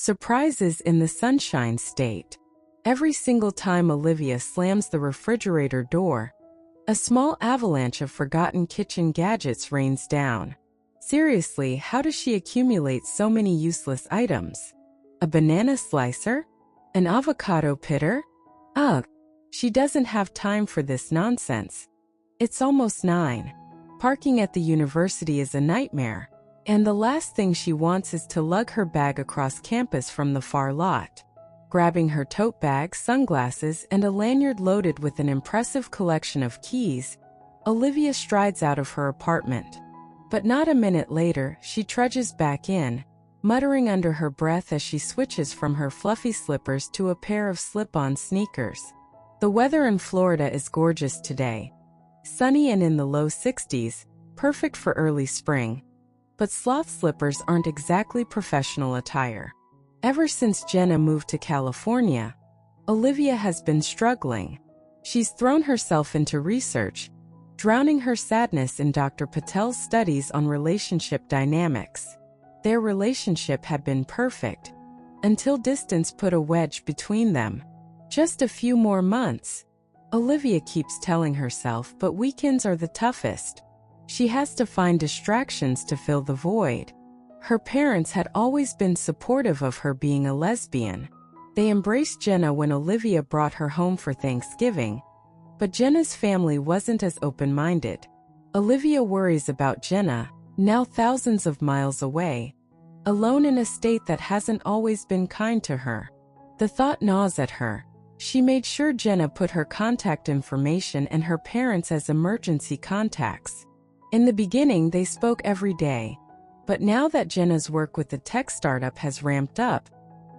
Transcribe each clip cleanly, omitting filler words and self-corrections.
Surprises in the Sunshine State. Every single time Olivia slams the refrigerator door, a small avalanche of forgotten kitchen gadgets rains down. Seriously, how does she accumulate so many useless items? A banana slicer? An avocado pitter? Ugh, she doesn't have time for this nonsense. It's almost 9. Parking at the university is a nightmare, and the last thing she wants is to lug her bag across campus from the far lot. Grabbing her tote bag, sunglasses, and a lanyard loaded with an impressive collection of keys, Olivia strides out of her apartment. But not a minute later, she trudges back in, muttering under her breath as she switches from her fluffy slippers to a pair of slip-on sneakers. The weather in Florida is gorgeous today. Sunny and in the low 60s, perfect for early spring. But sloth slippers aren't exactly professional attire. Ever since Jenna moved to California, Olivia has been struggling. She's thrown herself into research, drowning her sadness in Dr. Patel's studies on relationship dynamics. Their relationship had been perfect, until distance put a wedge between them. Just a few more months, Olivia keeps telling herself, but weekends are the toughest. She has to find distractions to fill the void. Her parents had always been supportive of her being a lesbian. They embraced Jenna when Olivia brought her home for Thanksgiving, but Jenna's family wasn't as open-minded. Olivia worries about Jenna, now thousands of miles away, alone in a state that hasn't always been kind to her. The thought gnaws at her. She made sure Jenna put her contact information and her parents as emergency contacts. In the beginning, they spoke every day. But now that Jenna's work with the tech startup has ramped up,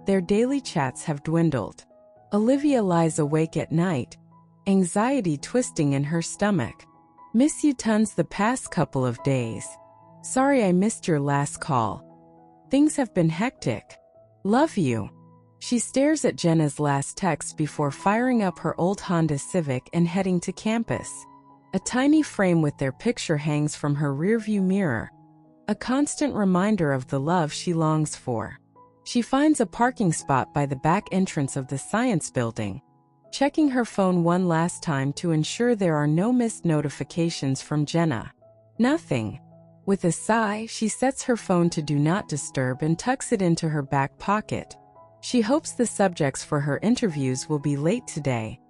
their daily chats have dwindled. Olivia lies awake at night, anxiety twisting in her stomach. Miss you tons the past couple of days. Sorry I missed your last call. Things have been hectic. Love you. She stares at Jenna's last text before firing up her old Honda Civic and heading to campus. A tiny frame with their picture hangs from her rearview mirror, a constant reminder of the love she longs for. She finds a parking spot by the back entrance of the science building, checking her phone one last time to ensure there are no missed notifications from Jenna. Nothing. With a sigh, she sets her phone to Do Not Disturb and tucks it into her back pocket. She hopes the subjects for her interviews will be late today,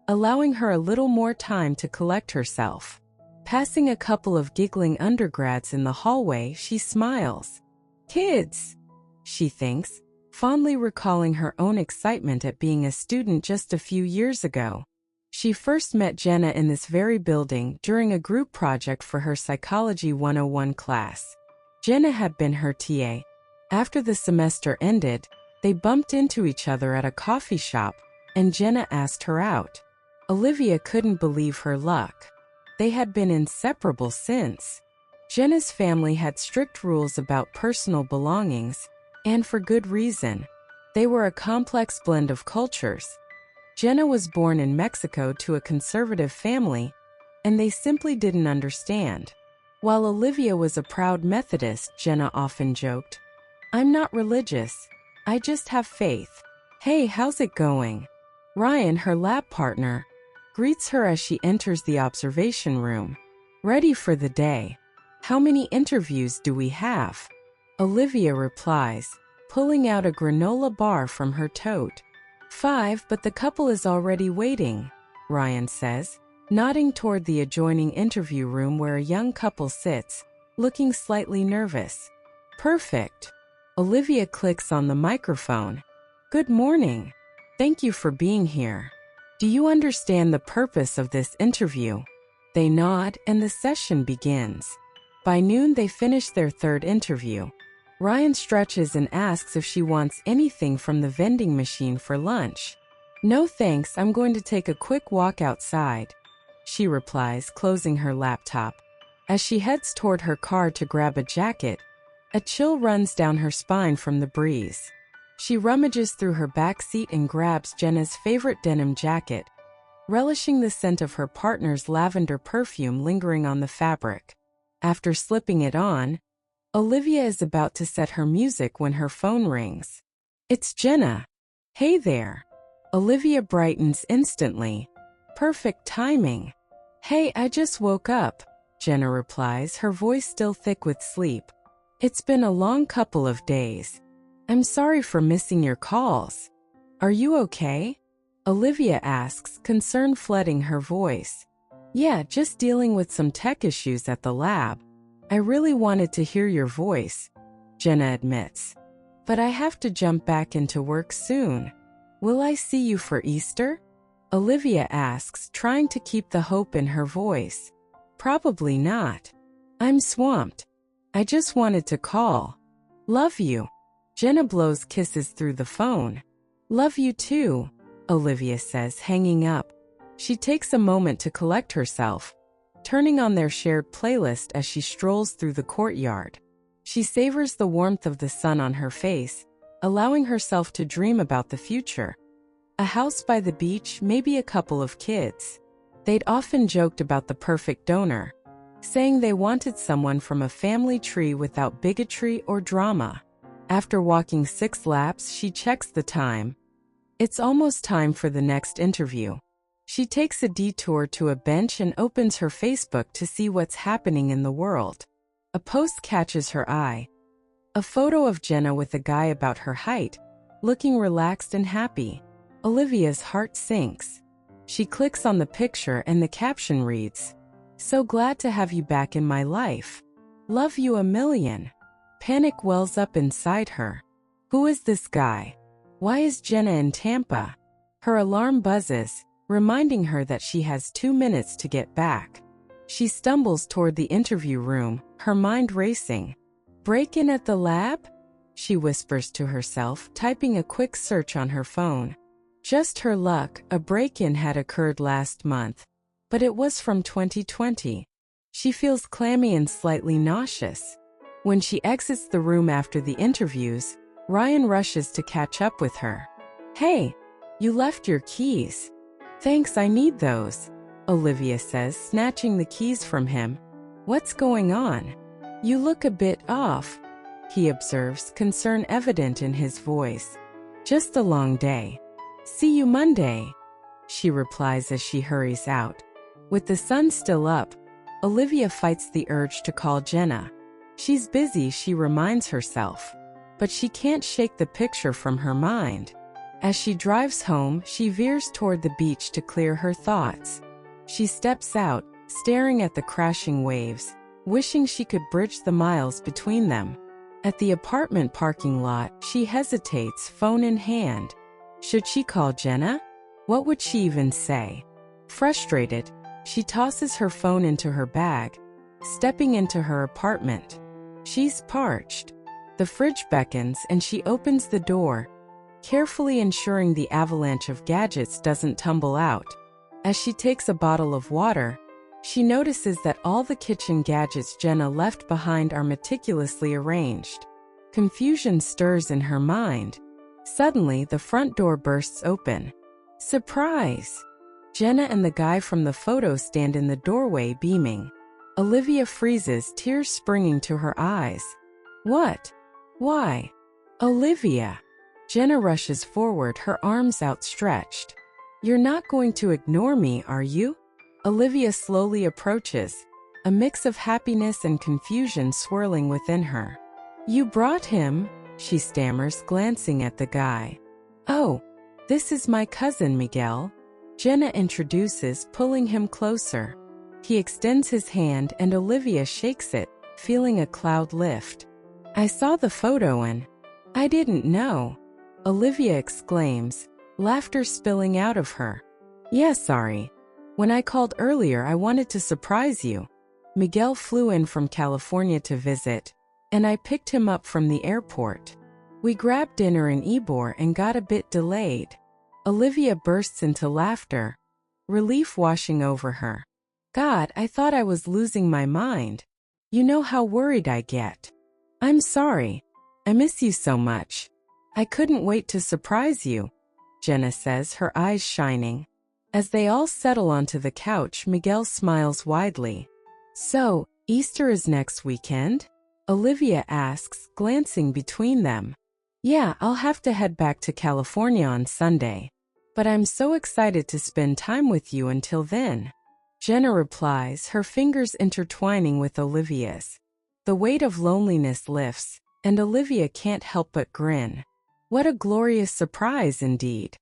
allowing her a little more time to collect herself. Passing a couple of giggling undergrads in the hallway, she smiles. Kids, she thinks, fondly recalling her own excitement at being a student just a few years ago. She first met Jenna in this very building during a group project for her Psychology 101 class. Jenna had been her TA. After the semester ended, they bumped into each other at a coffee shop, and Jenna asked her out. Olivia couldn't believe her luck. They had been inseparable since. Jenna's family had strict rules about personal belongings, and for good reason. They were a complex blend of cultures. Jenna was born in Mexico to a conservative family, and they simply didn't understand. While Olivia was a proud Methodist, Jenna often joked, "I'm not religious. I just have faith." "Hey, how's it going?" Ryan, her lab partner, greets her as she enters the observation room. "Ready for the day. How many interviews do we have?" Olivia replies, pulling out a granola bar from her tote. "5, but the couple is already waiting," Ryan says, nodding toward the adjoining interview room where a young couple sits, looking slightly nervous. "Perfect." Olivia clicks on the microphone. "Good morning. Thank you for being here. Do you understand the purpose of this interview?" They nod, and the session begins. By noon, they finish their third interview. Ryan stretches and asks if she wants anything from the vending machine for lunch. "No thanks, I'm going to take a quick walk outside," she replies, closing her laptop. As she heads toward her car to grab a jacket, a chill runs down her spine from the breeze. She rummages through her back seat and grabs Jenna's favorite denim jacket, relishing the scent of her partner's lavender perfume lingering on the fabric. After slipping it on, Olivia is about to set her music when her phone rings. It's Jenna. Hey there. Olivia brightens instantly. Perfect timing. Hey, I just woke up, Jenna replies, her voice still thick with sleep. It's been a long couple of days. I'm sorry for missing your calls. Are you okay? Olivia asks, concern flooding her voice. Yeah, just dealing with some tech issues at the lab. I really wanted to hear your voice, Jenna admits. But I have to jump back into work soon. Will I see you for Easter? Olivia asks, trying to keep the hope in her voice. Probably not. I'm swamped. I just wanted to call. Love you. Jenna blows kisses through the phone. Love you too, Olivia says, hanging up. She takes a moment to collect herself, turning on their shared playlist as she strolls through the courtyard. She savors the warmth of the sun on her face, allowing herself to dream about the future. A house by the beach, maybe a couple of kids. They'd often joked about the perfect donor, saying they wanted someone from a family tree without bigotry or drama. After walking 6 laps, she checks the time. It's almost time for the next interview. She takes a detour to a bench and opens her Facebook to see what's happening in the world. A post catches her eye. A photo of Jenna with a guy about her height, looking relaxed and happy. Olivia's heart sinks. She clicks on the picture and the caption reads, "So glad to have you back in my life. Love you a million." Panic wells up inside her. Who is this guy? Why is Jenna in Tampa? Her alarm buzzes, reminding her that she has 2 minutes to get back. She stumbles toward the interview room, her mind racing. Break-in at the lab? She whispers to herself, typing a quick search on her phone. Just her luck, a break-in had occurred last month, but it was from 2020. She feels clammy and slightly nauseous. When she exits the room after the interviews, Ryan rushes to catch up with her. Hey, you left your keys. Thanks, I need those, Olivia says, snatching the keys from him. What's going on? You look a bit off, he observes, concern evident in his voice. Just a long day. See you Monday, she replies as she hurries out. With the sun still up, Olivia fights the urge to call Jenna. She's busy, she reminds herself, but she can't shake the picture from her mind. As she drives home, she veers toward the beach to clear her thoughts. She steps out, staring at the crashing waves, wishing she could bridge the miles between them. At the apartment parking lot, she hesitates, phone in hand. Should she call Jenna? What would she even say? Frustrated, she tosses her phone into her bag, stepping into her apartment. She's parched. The fridge beckons and she opens the door, carefully ensuring the avalanche of gadgets doesn't tumble out. As she takes a bottle of water, she notices that all the kitchen gadgets Jenna left behind are meticulously arranged. Confusion stirs in her mind. Suddenly, the front door bursts open. Surprise! Jenna and the guy from the photo stand in the doorway beaming. Olivia freezes, tears springing to her eyes. What? Why? Olivia! Jenna rushes forward, her arms outstretched. You're not going to ignore me, are you? Olivia slowly approaches, a mix of happiness and confusion swirling within her. You brought him, she stammers, glancing at the guy. Oh, this is my cousin Miguel, Jenna introduces, pulling him closer. He extends his hand and Olivia shakes it, feeling a cloud lift. I saw the photo and I didn't know, Olivia exclaims, laughter spilling out of her. Yeah, sorry. When I called earlier, I wanted to surprise you. Miguel flew in from California to visit, and I picked him up from the airport. We grabbed dinner in Ybor and got a bit delayed. Olivia bursts into laughter, relief washing over her. God, I thought I was losing my mind. You know how worried I get. I'm sorry. I miss you so much. I couldn't wait to surprise you, Jenna says, her eyes shining. As they all settle onto the couch, Miguel smiles widely. So, Easter is next weekend? Olivia asks, glancing between them. Yeah, I'll have to head back to California on Sunday, but I'm so excited to spend time with you until then. Jenna replies, her fingers intertwining with Olivia's. The weight of loneliness lifts, and Olivia can't help but grin. What a glorious surprise indeed.